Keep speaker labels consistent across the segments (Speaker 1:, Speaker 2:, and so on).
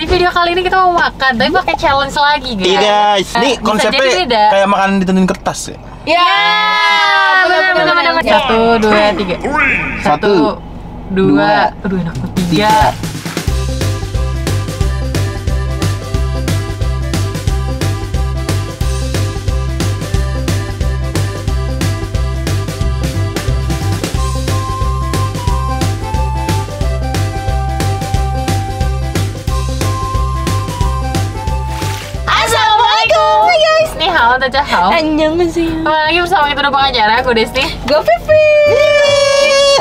Speaker 1: Di video kali ini kita mau makan, tapi pakai challenge lagi guys.
Speaker 2: Iya guys, ini konsepnya kayak makan ditentuin kertas ya.
Speaker 1: Iya, benar. 1, 2, 3. 1, 2, aduh enak banget. 3. Halo, Taja, halo.
Speaker 3: Annyeonghaseyo.
Speaker 1: Lagi bersama kita udah pengacara, aku Desti.
Speaker 3: Gue Vivi.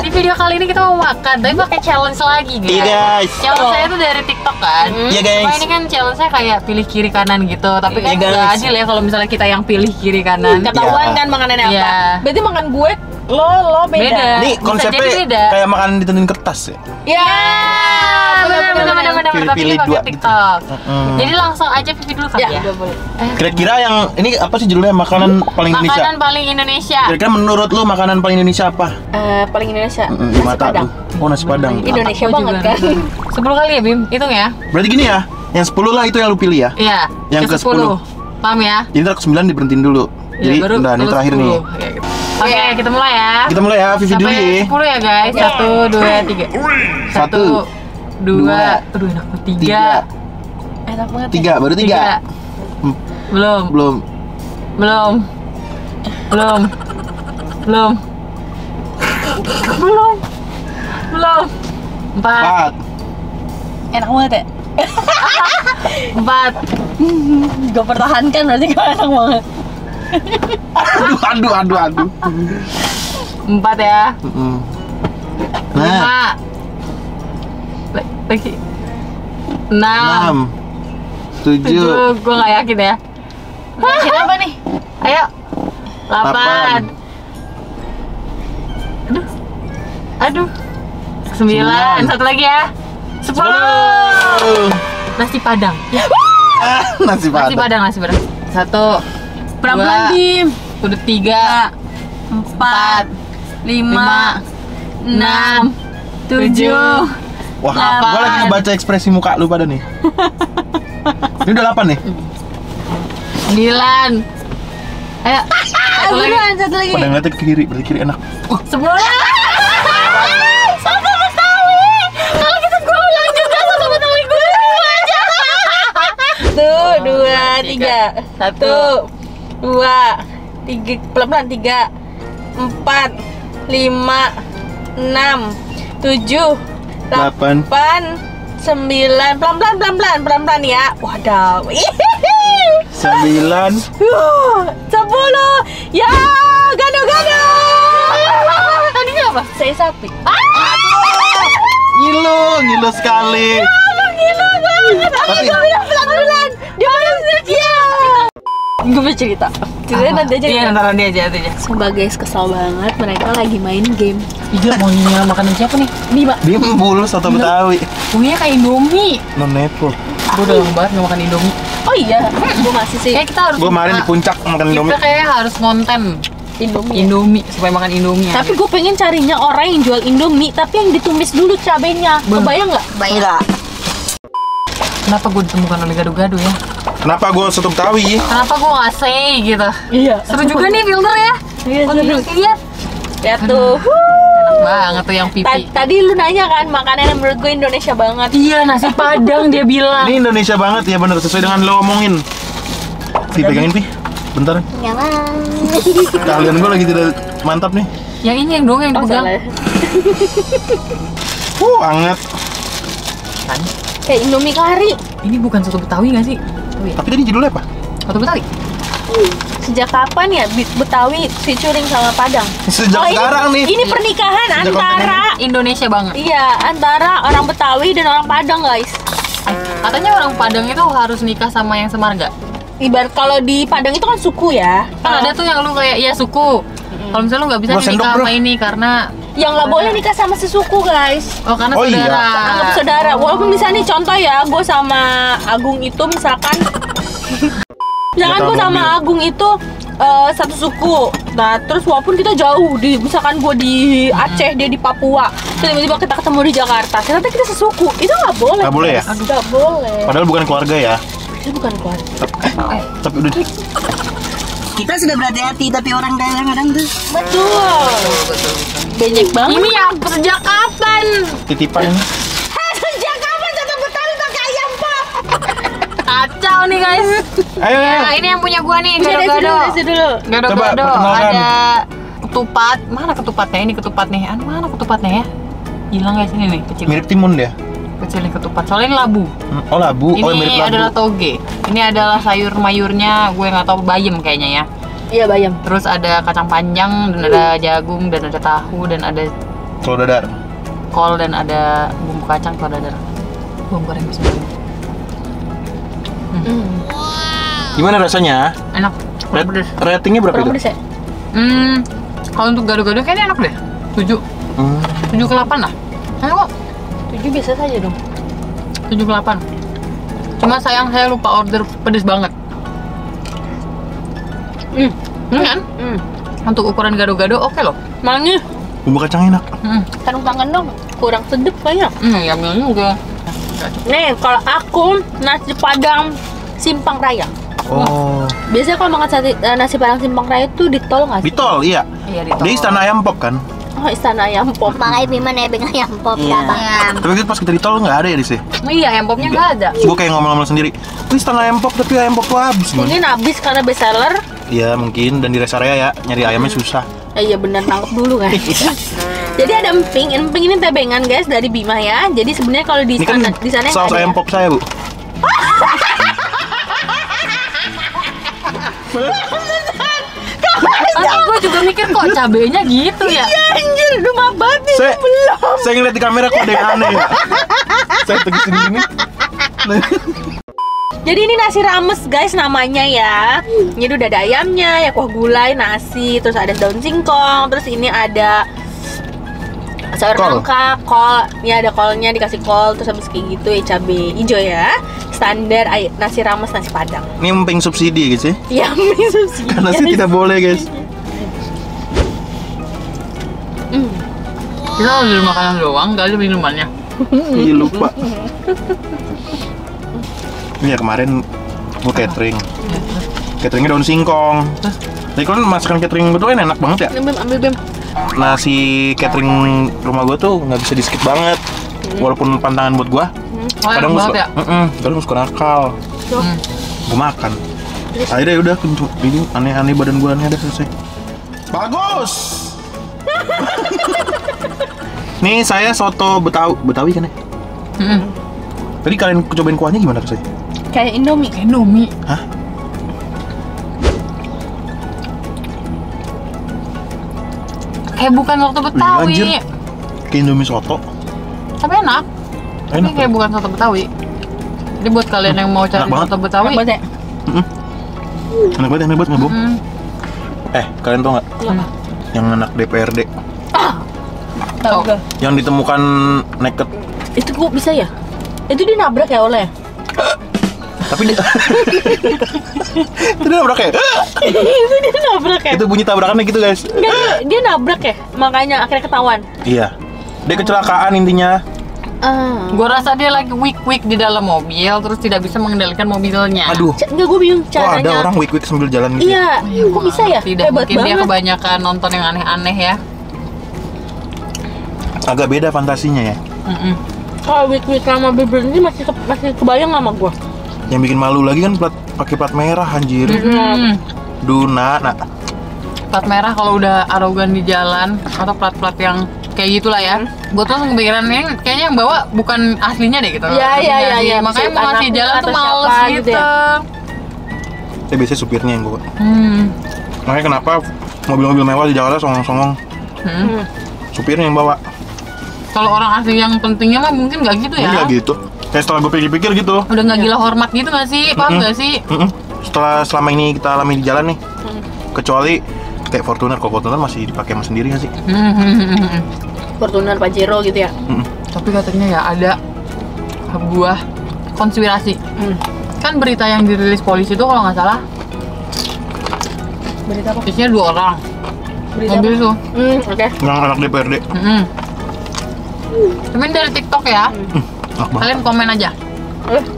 Speaker 1: Di video kali ini kita mau makan, tapi pakai challenge lagi guys.
Speaker 2: Iya guys.
Speaker 1: Challenge saya itu dari TikTok kan.
Speaker 2: Iya guys.
Speaker 1: Cuma ini kan challenge saya kayak pilih kiri kanan gitu. Tapi kan nggak adil ya kalau misalnya kita yang pilih kiri kanan.
Speaker 3: Ketahuan kan makanannya apa?
Speaker 1: Iya.
Speaker 3: Berarti makan gue lo beda.
Speaker 2: Ini konsepnya kayak makan ditentuin kertas ya.
Speaker 3: Iya.
Speaker 1: Benar. Tapi
Speaker 2: Pilih
Speaker 1: ini pakai
Speaker 2: dua
Speaker 1: TikTok.
Speaker 2: gitu.
Speaker 1: Jadi langsung aja Vivi dulu kali ya.
Speaker 3: boleh.
Speaker 2: Kira-kira yang ini apa sih judulnya makanan paling Indonesia?
Speaker 1: Makanan paling Indonesia.
Speaker 2: Kira-kira menurut lu makanan paling Indonesia apa?
Speaker 3: Paling Indonesia.
Speaker 2: Di mata
Speaker 3: Padang.
Speaker 2: tuh. Oh, nasi padang.
Speaker 3: Indonesia
Speaker 1: Aku
Speaker 3: banget
Speaker 1: juga.
Speaker 3: kan.
Speaker 1: 10 kali ya Bim, hitung ya.
Speaker 2: Berarti gini ya, yang 10 lah itu yang lu pilih ya.
Speaker 1: Iya.
Speaker 2: Yang ke 10.
Speaker 1: Paham ya?
Speaker 2: Jadi ntar ke 9 diberhentiin dulu. Jadi
Speaker 1: Ya,
Speaker 2: udah ini terakhir
Speaker 1: 10.
Speaker 2: nih.
Speaker 1: Oke, kita mulai ya.
Speaker 2: Kita mulai ya, Vivi dulu
Speaker 1: Sampai
Speaker 2: ya.
Speaker 1: 10 ya guys. 1, 2, 3. 1, 2, aduh enak banget. 3.
Speaker 3: Enak banget.
Speaker 2: 3, baru 3.
Speaker 1: Belum.
Speaker 2: Belum.
Speaker 1: 4.
Speaker 2: 4.
Speaker 3: Enak banget ya.
Speaker 1: 4.
Speaker 3: Gue pertahankan berarti gue enak banget.
Speaker 2: Aduh.
Speaker 1: 4 ya.
Speaker 2: Nah,
Speaker 1: 5. Lagi 6.
Speaker 2: 7.
Speaker 1: 7. Gue gak yakin ya.
Speaker 3: Yakin apa nih?
Speaker 1: Ayo. 8. Aduh. 9. Satu lagi ya. 10. Nasi padang.
Speaker 2: Nasi padang.
Speaker 1: Nasi padang. 1.
Speaker 3: Pelan-pelan Bim.
Speaker 1: Udah 3.
Speaker 3: 4 5 6 7.
Speaker 2: Wah, gua lagi ngebaca ekspresi muka lu pada nih. Ini udah 8 nih.
Speaker 1: 9. Ayo.
Speaker 3: Satu lagi.
Speaker 2: Pada ngeliatnya ke kiri, berarti kiri enak.
Speaker 1: 10. Soto Betawi. Kalau kita gue ulang juga soto Betawi gue aja.
Speaker 3: 1 2 3. 1 2 3. Pelan-pelan 3 4 5 6 7 8 9. Pelan-pelan ya. Waduh.
Speaker 2: 9.
Speaker 3: 10. Ya, gado-gado.
Speaker 1: Tadinya apa?
Speaker 3: Saya sapi.
Speaker 2: Ngilu sekali.
Speaker 3: Gila banget.
Speaker 2: Tapi
Speaker 3: Gue bilang pelan-pelan. Dia bilang dia. Gue mau cerita. Ceritanya nanti aja.
Speaker 1: Iya, nanti aja.
Speaker 3: Sebagai kesal banget, mereka lagi main game.
Speaker 1: Iya, mau nyinyirin makanan siapa nih?
Speaker 3: Bima.
Speaker 2: Bulu soto Betawi.
Speaker 1: Punya kayak Indomie.
Speaker 2: Non nepo.
Speaker 1: Gue udah lama banget nggak makan Indomie.
Speaker 3: Oh iya, gue masih sih.
Speaker 1: Kayak kita harus.
Speaker 2: Gua kemarin di puncak makan Indomie.
Speaker 1: Kita kayak harus konten Indomie supaya makan Indomie.
Speaker 3: Tapi gue pengen carinya orang yang jual Indomie, tapi yang ditumis dulu cabenya. Kebayang nggak?
Speaker 2: Enggak.
Speaker 1: Kenapa gue ditemukan oleh gado-gado ya?
Speaker 2: Kenapa gua soto Betawi?
Speaker 1: Kenapa gue nggak say gitu?
Speaker 3: Iya.
Speaker 1: Seru juga nih filter ya.
Speaker 3: Iya,
Speaker 1: Oh,
Speaker 3: seru.
Speaker 1: lihat.
Speaker 3: Ya tuh.
Speaker 1: Enak banget tuh yang pipi.
Speaker 3: Tadi lu nanya kan makanan yang menurut gue Indonesia banget.
Speaker 1: Iya, nasi padang dia bilang.
Speaker 2: Ini Indonesia banget ya, bener sesuai dengan lo omongin. Pi, pegangin Pi. Bentar. Kalian gua lagi tidak mantap nih.
Speaker 1: Yang ini yang dong yang dipegang.
Speaker 2: Anget.
Speaker 1: Kan?
Speaker 3: Kayak Indomie kari.
Speaker 1: Ini bukan soto Betawi nggak sih? Oh, iya.
Speaker 2: Tapi tadi judulnya apa?
Speaker 1: Soto Betawi.
Speaker 3: Sejak kapan ya Betawi featuring sama Padang?
Speaker 2: Sejak sekarang nih.
Speaker 3: Ini pernikahan
Speaker 2: Sejak
Speaker 3: antara
Speaker 1: Indonesia banget.
Speaker 3: iya, antara orang Betawi dan orang Padang, guys.
Speaker 1: Katanya orang Padang itu harus nikah sama yang semarga.
Speaker 3: Ibarat kalau di Padang itu kan suku ya.
Speaker 1: Kan ada tuh yang lu kayak ya suku. Kalau misalnya lu nggak bisa
Speaker 2: Gua sendok,
Speaker 1: nikah
Speaker 2: bro.
Speaker 1: sama ini karena
Speaker 3: Yang nggak boleh nikah sama sesuku, guys.
Speaker 1: karena
Speaker 2: Oh, iya.
Speaker 1: saudara.
Speaker 3: Anggap saudara. Walaupun misalnya nih contoh ya, gue sama Agung itu misalkan Misalkan gue sama Agung itu satu suku. Nah, terus walaupun kita jauh misalkan gue di Aceh, dia di Papua, tiba-tiba kita ketemu di Jakarta, ternyata kita sesuku. Itu nggak boleh.
Speaker 2: Nggak boleh ya?
Speaker 3: Nggak boleh.
Speaker 2: Padahal bukan keluarga ya.
Speaker 3: Itu bukan keluarga.
Speaker 2: Tapi udah.
Speaker 4: Kita sudah berhati-hati, tapi orang kadang-kadang tuh.
Speaker 3: Betul. Banyak banget.
Speaker 1: Ini yang sejak kapan?
Speaker 2: Titipan ini.
Speaker 3: Sejak kapan tetap Betawi pakai ayam pop?
Speaker 1: Kacau nih guys.
Speaker 2: Ayo.
Speaker 1: Ya, ini yang punya gua nih,
Speaker 3: Desi
Speaker 1: gado-gado.
Speaker 3: dulu.
Speaker 1: Gado-gado,
Speaker 2: Coba, perkenalkan.
Speaker 1: ada ketupat. Mana ketupatnya? Ini ketupat nih. Mana ketupatnya ya? Hilang guys ini nih, kecil.
Speaker 2: Mirip timun dia.
Speaker 1: Kecil nih ketupat. Soalnya ini labu.
Speaker 2: Oh labu.
Speaker 1: Ini
Speaker 2: Oh mirip labu.
Speaker 1: adalah toge. Ini adalah sayur mayurnya, gue nggak tahu, bayam kayaknya ya.
Speaker 3: Iya, bayam.
Speaker 1: Terus ada kacang panjang, dan ada jagung, dan ada tahu, dan ada
Speaker 2: Telur dadar.
Speaker 1: kol, dan ada bumbu kacang, telur dadar. Bumbu goreng semua.
Speaker 2: Gimana rasanya?
Speaker 1: Enak. Kurang pedes.
Speaker 2: Ratingnya berapa
Speaker 3: Kurang
Speaker 2: itu?
Speaker 3: pedes ya?
Speaker 1: Kalau untuk gado-gado kayaknya enak deh. 7. 7 ke 8 lah. Enak kok.
Speaker 3: 7 biasa saja dong.
Speaker 1: 7 ke 8. Cuma sayang saya lupa order pedes banget. Ini kan? Untuk ukuran gado-gado oke loh.
Speaker 3: Mangi.
Speaker 2: Bumbu kacang enak.
Speaker 3: Taruh tangan dong. Kurang sedep kayaknya.
Speaker 1: Yummy juga.
Speaker 3: Nih, kalau aku nasi Padang Simpang Raya.
Speaker 2: Oh.
Speaker 3: Biasanya kalau makan nasi Padang Simpang Raya itu di tol nggak
Speaker 2: Di
Speaker 3: sih?
Speaker 2: tol, iya.
Speaker 1: Iya di tol.
Speaker 2: Di Istana Ayam Pop kan?
Speaker 3: Oh, Istana Ayam Pop.
Speaker 4: Makanya Bima nebeng ayam pop
Speaker 2: Iya.
Speaker 4: ya.
Speaker 2: Tapi pas kita di tol nggak ada ya di sini.
Speaker 1: Iya, ayam popnya nggak ada.
Speaker 2: Gue kayak ngomong-ngomong sendiri. Wih, Istana Ayam Pop tapi ayam pop tuh habis gimana?
Speaker 3: Mungkin habis karena best seller.
Speaker 2: Iya mungkin, dan di rest area ya nyari ayamnya susah.
Speaker 3: Iya bener, nangkep dulu kan. Jadi ada emping ini tebengan guys dari Bima ya. Jadi sebenarnya kalau di
Speaker 2: Ini kan
Speaker 3: sana
Speaker 2: saus
Speaker 3: ada
Speaker 2: ayam
Speaker 3: ya.
Speaker 2: pop saya bu.
Speaker 1: Gue juga mikir kok cabenya gitu ya.
Speaker 3: Iya anjir, rumah banget nih.
Speaker 2: Saya ngeliat di kamera kok ada yang aneh ya. Saya tegesin gini.
Speaker 3: Jadi ini nasi rames guys namanya ya. Jadi udah ada ayamnya, ya kuah gulai, nasi, terus ada daun singkong, terus ini ada sayur
Speaker 2: Kol.
Speaker 3: nangka, kol. Ini ada kolnya, dikasih kol, terus habis kayak gitu ya cabai hijau ya. Standar nasi rames nasi Padang.
Speaker 2: Ini emping subsidi gitu sih.
Speaker 3: Ya, subsidi.
Speaker 2: Karena sih tidak boleh guys.
Speaker 1: Kita harus beli makanan doang, gak ada minumannya.
Speaker 2: Iya lupa. Ini ya kemarin gue catering. Cateringnya daun singkong. Jadi kan masakan catering gue tuh kan enak banget ya.
Speaker 3: Ambil Bim.
Speaker 2: Nasi catering rumah gue tuh nggak bisa di skip banget. Walaupun pantangan buat gue.
Speaker 1: Oh,
Speaker 2: Kadang
Speaker 1: enak
Speaker 2: gue
Speaker 1: banget
Speaker 2: suka,
Speaker 1: ya?
Speaker 2: kadang gue suka nakal. Gue makan. Akhirnya udah ini aneh-aneh badan gue aneh, udah selesai. Bagus. Nih saya soto Betawi kan ya. Tadi kalian cobain kuahnya gimana rasanya?
Speaker 3: Kayak Indomie.
Speaker 1: Indomie.
Speaker 2: Hah?
Speaker 1: Kayak bukan soto Betawi.
Speaker 2: Iya, anjir. Kayak Indomie soto.
Speaker 1: Tapi enak. Tapi
Speaker 2: Enak.
Speaker 1: kayak bukan soto Betawi. Jadi buat kalian yang mau cari
Speaker 2: Enak banget.
Speaker 1: soto Betawi,
Speaker 3: Enak banget ya?
Speaker 2: Enak banget nggak bohong? Kalian tau nggak?
Speaker 1: Apa?
Speaker 2: Yang anak DPRD
Speaker 3: Tahu
Speaker 1: Oh.
Speaker 3: gak?
Speaker 2: yang ditemukan naked.
Speaker 3: Itu kok bisa ya? Itu dia nabrak ya oleh?
Speaker 2: Tapi dia itu dia nabrak ya?
Speaker 3: Itu dia nabrak ya?
Speaker 2: Itu bunyi tabrakannya gitu guys.
Speaker 3: Enggak, dia nabrak ya? Makanya akhirnya ketahuan.
Speaker 2: Iya. Dia kecelakaan intinya.
Speaker 1: Gua rasa dia lagi weak di dalam mobil, terus tidak bisa mengendalikan mobilnya.
Speaker 2: Aduh.
Speaker 3: Enggak, gue bingung
Speaker 2: Kok ada
Speaker 3: caranya.
Speaker 2: orang weak sambil jalan gitu?
Speaker 3: Iya, kok bisa ya?
Speaker 1: Tidak,
Speaker 3: Hebat
Speaker 1: mungkin dia
Speaker 3: banget.
Speaker 1: kebanyakan nonton yang aneh-aneh ya.
Speaker 2: Agak beda fantasinya ya.
Speaker 3: Kalau week sama bibir ini masih kebayang sama gue.
Speaker 2: Yang bikin malu lagi kan pakai plat merah anjir. Duna, nah.
Speaker 1: Plat merah kalau udah arogan di jalan atau plat-plat yang kayak gitulah ya. Gue tuh langsung kepikiran kayaknya yang bawa bukan aslinya deh gitu.
Speaker 3: Iya.
Speaker 1: Makanya mau ngasih
Speaker 3: Anaknya
Speaker 1: jalan tuh
Speaker 3: atau
Speaker 1: males
Speaker 3: siapa
Speaker 1: gitu.
Speaker 3: gitu ya.
Speaker 2: Biasanya supirnya yang gue. Makanya kenapa mobil-mobil mewah di Jakarta songong-songong. Supirnya yang bawa.
Speaker 1: Kalau orang asli yang pentingnya mah mungkin nggak gitu ya.
Speaker 2: Ini nggak gitu. Kayak setelah gue pikir-pikir gitu.
Speaker 1: Udah nggak gila hormat gitu nggak sih? Paham nggak sih?
Speaker 2: Selama ini kita alami di jalan nih. Kecuali kayak Fortuner, kalau Fortuner masih dipakai sama sendiri nggak sih?
Speaker 3: Fortuner Pajero gitu ya.
Speaker 1: Tapi katanya ya ada sebuah konspirasi. Kan berita yang dirilis polisi itu kalau nggak salah
Speaker 3: Berita apa?
Speaker 1: Isinya 2 orang.
Speaker 3: Berita
Speaker 1: Mobil
Speaker 3: apa?
Speaker 1: tuh.
Speaker 3: Oke.
Speaker 2: Yang anak DPRD.
Speaker 1: Cuman dari TikTok ya.
Speaker 2: Enak banget.
Speaker 1: Kalian komen aja.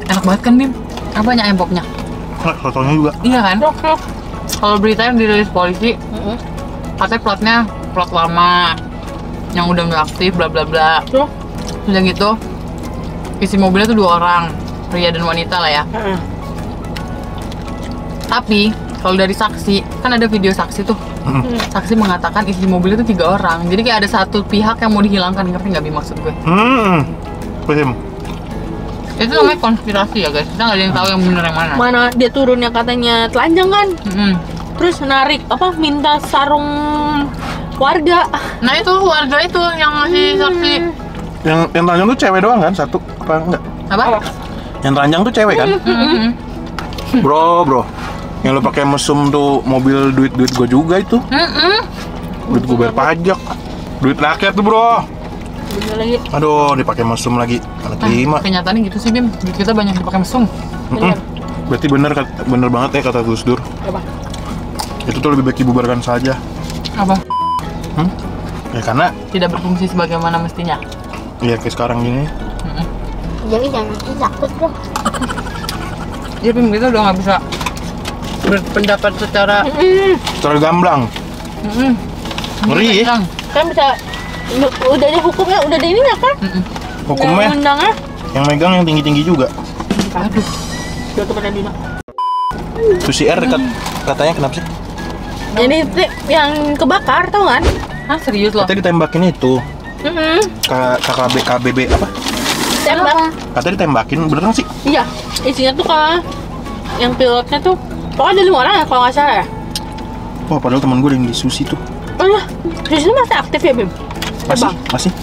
Speaker 1: Enak banget kan, Bim? Apa banyak empoknya?
Speaker 2: Nah, sotonya juga.
Speaker 1: Iya kan? Kalau berita yang dirilis polisi, katanya platnya plat lama yang udah nggak aktif, bla bla bla.
Speaker 3: Tuh.
Speaker 1: Udah gitu, isi mobilnya tuh 2 orang, pria dan wanita lah ya. Tapi kalau dari saksi, kan ada video saksi tuh. Saksi mengatakan isi mobil itu 3 orang. Jadi kayak ada satu pihak yang mau dihilangkan, ngerti nggak Bim maksud gue?
Speaker 2: Paham.
Speaker 1: Itu namanya konspirasi ya guys. Kita nggak ada yang tahu yang bener yang mana.
Speaker 3: Mana dia turunnya katanya telanjang kan? Terus narik apa? Minta sarung warga.
Speaker 1: Nah itu warga itu yang masih saksi.
Speaker 2: Yang telanjang tuh cewek doang kan? Satu apa enggak?
Speaker 1: Apa?
Speaker 2: Yang telanjang tuh cewek kan? Bro. Yang lo pakai mesum tuh mobil duit gue juga itu. Duit gue bayar pajak. Duit rakyat tuh, Bro.
Speaker 3: Bener lagi.
Speaker 2: Aduh, dipakai mesum lagi. Mana terima.
Speaker 1: Kenyataannya gitu sih Bim. Duit kita banyak dipakai mesum.
Speaker 2: Berarti bener banget ya kata Gus Dur.
Speaker 3: Apa?
Speaker 2: Itu tuh lebih baik dibubarkan saja.
Speaker 1: Apa?
Speaker 2: Ya karena
Speaker 1: Tidak berfungsi sebagaimana mestinya.
Speaker 2: ya kayak sekarang gini.
Speaker 3: Jadi jangan takut bro.
Speaker 1: Ya Bim, kita udah nggak bisa berpendapat secara
Speaker 2: Secara gamblang. Ngeri.
Speaker 1: Bang.
Speaker 3: Kan bisa udah ada hukumnya, udah ada ininya kan?
Speaker 2: Hukumnya
Speaker 3: Undangnya.
Speaker 2: yang megang yang tinggi-tinggi juga.
Speaker 1: Aduh.
Speaker 3: Udah kepada Dina.
Speaker 2: Susi R katanya kenapa sih?
Speaker 3: Jadi yang kebakar tau kan?
Speaker 1: Hah serius loh?
Speaker 2: Katanya ditembakin itu. KBB apa?
Speaker 3: Tembak.
Speaker 2: Katanya ditembakin, beneran sih?
Speaker 3: Iya. Isinya tuh kan yang pilotnya tuh pokoknya ada 5 orang ya kalau nggak salah ya.
Speaker 2: Wah, padahal teman gue yang di Susi tuh.
Speaker 3: Oh iya. Di sini masih aktif ya Bim?
Speaker 2: Masih.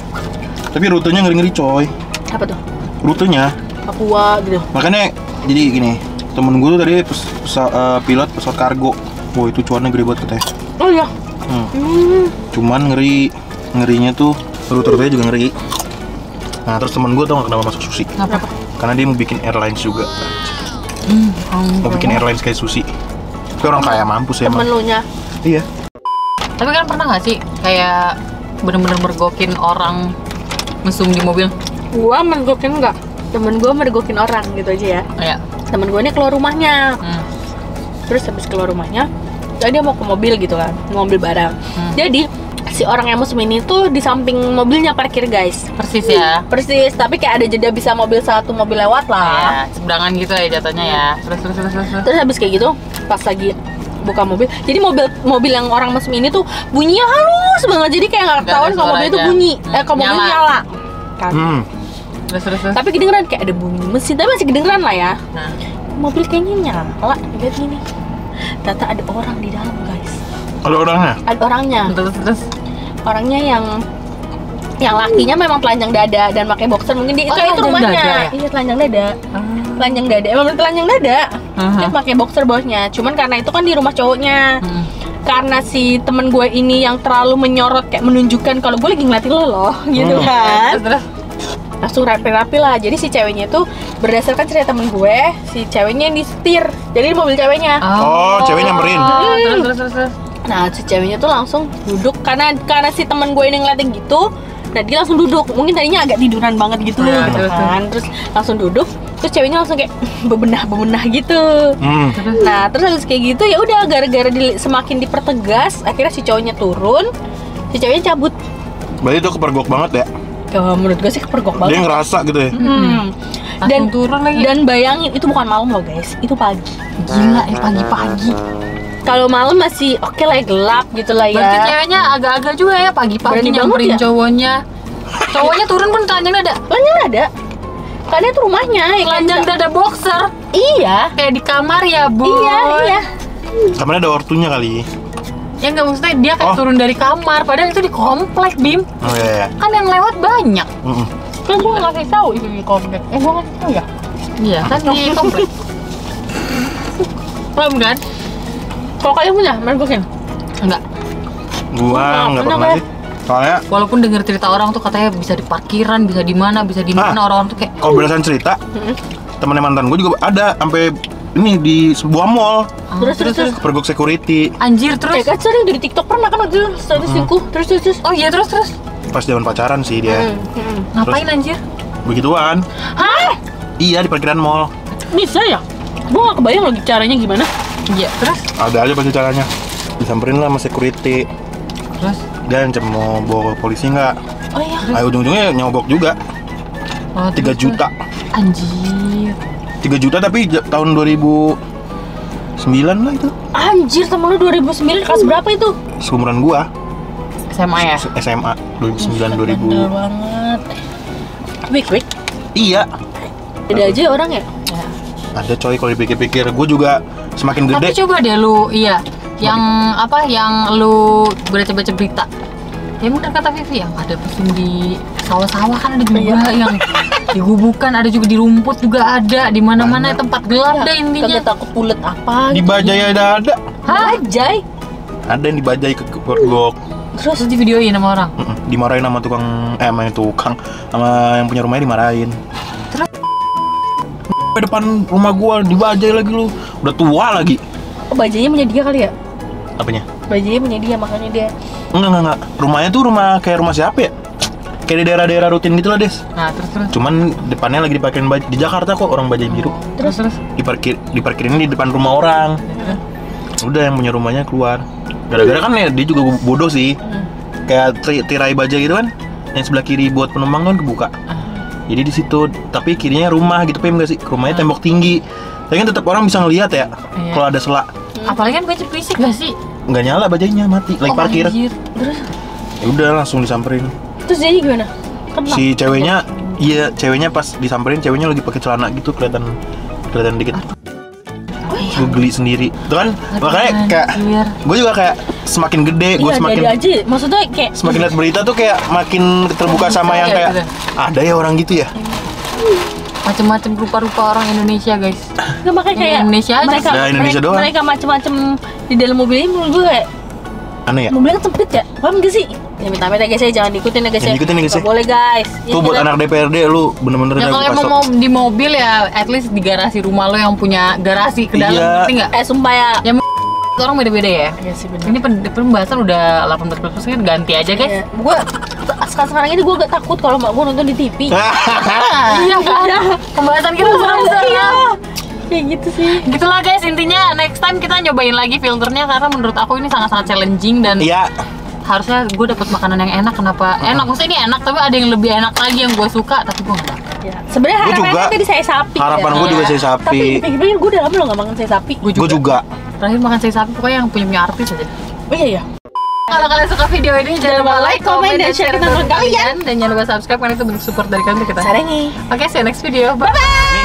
Speaker 2: Tapi rutenya ngeri-ngeri coy.
Speaker 3: Apa tuh?
Speaker 2: Rutenya.
Speaker 3: Papua gitu.
Speaker 2: Makanya jadi gini, temen gue tuh tadi pilot pesawat kargo. Wah, itu cuannya gede banget katanya.
Speaker 3: Oh iya.
Speaker 2: Cuman ngerinya tuh rute-rutenya juga ngeri. Nah, terus temen gue tau gak kenapa masuk Susi?
Speaker 1: Kenapa?
Speaker 2: Karena dia mau bikin airlines juga. Mau bikin airlines kayak Susi. Tapi orang kaya mampus ya
Speaker 3: Temen
Speaker 2: emang.
Speaker 3: lu nya.
Speaker 2: Iya.
Speaker 1: Tapi kan pernah nggak sih kayak bener-bener mergokin orang mesum di mobil?
Speaker 3: Gua mergokin enggak. Temen gua mergokin orang gitu aja ya.
Speaker 1: Iya.
Speaker 3: Temen gua ini keluar rumahnya. Terus habis keluar rumahnya, dia mau ke mobil gitu kan, ngambil barang. Jadi si orang yang mesum ini tuh di samping mobilnya parkir guys.
Speaker 1: Persis ya.
Speaker 3: Persis, tapi kayak ada jeda bisa mobil satu mobil lewat lah.
Speaker 1: Ya, seberangan gitu ya jatuhnya ya. Terus.
Speaker 3: Terus habis kayak gitu, pas lagi buka mobil, jadi mobil yang orang mesum ini tuh bunyinya halus banget, jadi kayak nggak
Speaker 1: Nggak
Speaker 3: ketahuan
Speaker 1: ada
Speaker 3: kalau mobil itu
Speaker 1: suaranya.
Speaker 3: bunyi, kalau mobil
Speaker 1: Nyala.
Speaker 3: nyala. Kan.
Speaker 1: Terus.
Speaker 3: Tapi kedengeran kayak ada bunyi mesin, tapi masih kedengeran lah ya.
Speaker 1: Nah,
Speaker 3: Mobil kayaknya nyala, lihat gini. Ternyata ada orang di dalam guys.
Speaker 2: Ada orangnya?
Speaker 3: Ada orangnya.
Speaker 1: terus.
Speaker 3: Orangnya yang lakinya memang telanjang dada dan pakai boxer, mungkin dia itu
Speaker 1: telanjang
Speaker 3: rumahnya.
Speaker 1: dada ya?
Speaker 3: Iya, telanjang dada. Telanjang dada. Emang bener telanjang dada. Dia pakai boxer bawahnya. Cuman karena itu kan di rumah cowoknya. Karena si temen gue ini yang terlalu menyorot kayak menunjukkan kalau gue lagi ngeliatin lo loh, gitu kan.
Speaker 1: Terus.
Speaker 3: Langsung rapi-rapi lah. Jadi si ceweknya itu berdasarkan cerita temen gue, si ceweknya yang disetir. Jadi di mobil ceweknya.
Speaker 2: Oh, cewek nyamperin.
Speaker 1: Terus.
Speaker 3: Nah, si ceweknya tuh langsung duduk karena si teman gue ini ngeliatin gitu. Nah, dia langsung duduk. Mungkin tadinya agak tiduran banget gitu,
Speaker 1: Ya,
Speaker 3: gitu
Speaker 1: terus.
Speaker 3: kan. Terus langsung duduk. Terus ceweknya langsung kayak bebenah gitu. Nah, terus habis kayak gitu ya udah gara-gara semakin dipertegas, akhirnya si cowoknya turun, si ceweknya cabut.
Speaker 2: Berarti itu kepergok banget ya?
Speaker 3: Menurut gue sih kepergok banget.
Speaker 2: Dia ngerasa gitu ya?
Speaker 1: Dan turun lagi.
Speaker 3: Dan bayangin itu bukan malam loh guys, itu pagi.
Speaker 1: Gila ya pagi-pagi.
Speaker 3: Kalau malam masih oke lah, gelap gitu lah ya.
Speaker 1: Berarti ceweknya agak-agak juga ya pagi-pagi
Speaker 3: Berani banget
Speaker 1: nyamperin
Speaker 3: ya?
Speaker 1: cowoknya. Cowoknya turun pun telanjang dada.
Speaker 3: Telanjang dada. Karena itu rumahnya. Ya kan?
Speaker 1: Telanjang dada boxer.
Speaker 3: Iya.
Speaker 1: Kayak di kamar ya, Bu.
Speaker 3: Iya.
Speaker 2: Kamar ada ortunya kali.
Speaker 1: Ya nggak maksudnya dia kayak turun dari kamar, padahal itu di komplek, Bim.
Speaker 2: Oh iya.
Speaker 1: Kan yang lewat banyak.
Speaker 3: Kan gue ngasih tahu itu di komplek. Gue ngasih tahu ya.
Speaker 1: Iya, kan di komplek. Paham kan?
Speaker 3: Kalau kalian punya mergokin?
Speaker 1: Enggak.
Speaker 2: Gua nggak
Speaker 3: Kenapa
Speaker 2: pernah
Speaker 3: ya?
Speaker 2: sih. Soalnya
Speaker 1: Walaupun denger cerita orang tuh katanya bisa di parkiran, bisa di mana, orang-orang tuh kayak
Speaker 2: kalau berdasarkan cerita, temennya mantan gue juga ada sampai ini di sebuah mall.
Speaker 3: Terus.
Speaker 2: Kepergok security.
Speaker 1: Anjir, terus.
Speaker 3: Kan sering dari TikTok pernah kan waktu itu status selingkuh. Terus.
Speaker 1: Oh iya, terus.
Speaker 2: Pas zaman pacaran sih dia.
Speaker 1: Ngapain anjir?
Speaker 2: Begituan.
Speaker 3: Hah?
Speaker 2: Iya, di parkiran mall.
Speaker 3: Bisa ya? Gua nggak kebayang lagi caranya gimana.
Speaker 1: Iya, terus.
Speaker 2: Ada aja pasti caranya. Disamperin lah sama security.
Speaker 1: Terus.
Speaker 2: Dia ancam mau bawa ke polisi nggak?
Speaker 3: Oh iya.
Speaker 2: Ayo ujung-ujungnya nyogok juga.
Speaker 1: Oh,
Speaker 2: 3
Speaker 1: terus,
Speaker 2: juta.
Speaker 1: Anjir.
Speaker 2: 3 juta tapi tahun 2009 lah itu.
Speaker 3: Anjir, temen lu 2009 kelas berapa itu?
Speaker 2: Seumuran gua.
Speaker 1: SMA ya?
Speaker 2: SMA 2009
Speaker 3: Bandel
Speaker 2: 2000.
Speaker 3: banget. Wik.
Speaker 2: Iya.
Speaker 3: Beda aja orang ya?
Speaker 1: Ya.
Speaker 2: Ada coy kalau dipikir-pikir. Gua juga semakin
Speaker 1: Tapi
Speaker 2: gede.
Speaker 1: coba deh lu, yang apa, yang lu baca-baca berita. Ya bener kata Vivi, yang ada pusing di sawah-sawah kan ada juga, yang di gubukan ada juga, di rumput juga ada, di mana-mana tempat gelap deh intinya.
Speaker 3: Kagak takut pulet apa
Speaker 2: Di
Speaker 3: gitu.
Speaker 2: Bajai ada.
Speaker 3: Bajai?
Speaker 2: Ada yang di Bajai ke Pergok.
Speaker 1: Terus di videoin sama orang.
Speaker 2: Dimarahin sama tukang, sama yang punya rumahnya dimarahin.
Speaker 1: Terus?
Speaker 2: Di depan rumah gua di Bajai lagi lu. Udah tua lagi.
Speaker 3: Oh, bajainya punya dia kali ya?
Speaker 2: Apanya?
Speaker 3: Bajainya punya dia, makanya dia.
Speaker 2: Enggak. Rumahnya tuh kayak rumah siapa ya? Kayak di daerah-daerah rutin gitu lah, Des.
Speaker 1: Nah, terus.
Speaker 2: Cuman depannya lagi diparkirin di Jakarta kok, orang Bajai Biru.
Speaker 1: Terus.
Speaker 2: Diparkirin di depan rumah orang. Udah yang punya rumahnya keluar. Gara-gara kan ya dia juga bodoh sih. Kayak tirai baja gitu kan. Yang sebelah kiri buat penumpang kan kebuka. Jadi di situ, tapi kirinya rumah gitu, Pem, enggak sih? Rumahnya tembok tinggi. Tapi kan tetap orang bisa ngelihat ya.
Speaker 1: Iya.
Speaker 2: Kalau ada selak.
Speaker 1: Apalagi kan berisik gak sih?
Speaker 2: Nggak nyala bajanya, mati. Lagi parkir.
Speaker 1: Anjir. Terus.
Speaker 2: Ya udah langsung disamperin.
Speaker 3: Terus dia gimana? Kena.
Speaker 2: Si ceweknya, iya ceweknya pas disamperin, ceweknya lagi pakai celana gitu, kelihatan dikit. Gue geli sendiri. Itu kan makanya kayak gue juga kayak semakin gede, gue
Speaker 3: Iya,
Speaker 2: semakin
Speaker 3: jadi aja. Maksudnya kayak
Speaker 2: semakin lihat berita tuh kayak makin terbuka sama yang kayak ada ya orang gitu ya.
Speaker 1: Macem-macem rupa-rupa orang Indonesia, guys.
Speaker 3: nggak, makanya
Speaker 1: Yang
Speaker 3: kayak
Speaker 1: Indonesia aja
Speaker 3: mereka,
Speaker 2: sih. Ya, Indonesia doang.
Speaker 3: Mereka macem-macem di dalam mobil ini menurut gue kayak
Speaker 2: Aneh ya.
Speaker 3: mobilnya kan sempit ya, paham gak sih? Ya minta-minta guys ya, jangan diikutin ya guys ya.
Speaker 2: Jangan diikutin ya, guys ya.
Speaker 3: Nggak boleh guys.
Speaker 2: Tuh buat anak DPRD lu bener-bener
Speaker 1: Ya
Speaker 2: dah
Speaker 1: kalau
Speaker 2: gua
Speaker 1: emang
Speaker 2: kasih
Speaker 1: mau
Speaker 2: tau.
Speaker 1: di mobil ya, at least di garasi rumah lo yang punya garasi ke dalam,
Speaker 2: Iya.
Speaker 1: ngerti nggak?
Speaker 3: Sumpah ya.
Speaker 1: Ya orang beda-beda ya.
Speaker 3: Iya sih bener.
Speaker 1: Ini pembahasan udah 18+ kan, ganti aja guys.
Speaker 3: Iya. Gue sekarang ini gue agak takut kalau mak gue nonton di TV.
Speaker 1: Iya kan? Pembahasan kita serem-serem.
Speaker 3: Iya. Kayak gitu sih.
Speaker 1: Gitulah guys, intinya next time kita nyobain lagi filternya karena menurut aku ini sangat-sangat challenging dan
Speaker 2: Iya.
Speaker 1: harusnya gue dapet makanan yang enak. Kenapa? Enak, maksudnya ini enak tapi ada yang lebih enak lagi yang gue suka tapi gue nggak dapet.
Speaker 3: Ya. Sebenarnya
Speaker 2: Gua juga.
Speaker 3: harapannya tadi saya sapi.
Speaker 2: Harapan
Speaker 3: ya.
Speaker 2: gue juga
Speaker 1: Iya.
Speaker 2: saya
Speaker 3: Tapi
Speaker 2: sapi.
Speaker 3: pikir-pikir gue udah lama loh gak makan saya sapi.
Speaker 2: Gue juga.
Speaker 1: Terakhir makan saya sapi pokoknya yang punya artis aja.
Speaker 3: Oh iya ya.
Speaker 1: Kalau kalian suka video ini jangan lupa like, comment, dan share ke teman
Speaker 3: kalian.
Speaker 1: kalian dan jangan lupa subscribe karena itu bentuk support dari kalian untuk kita.
Speaker 3: Sarangi.
Speaker 1: Oke, see you next video. Bye.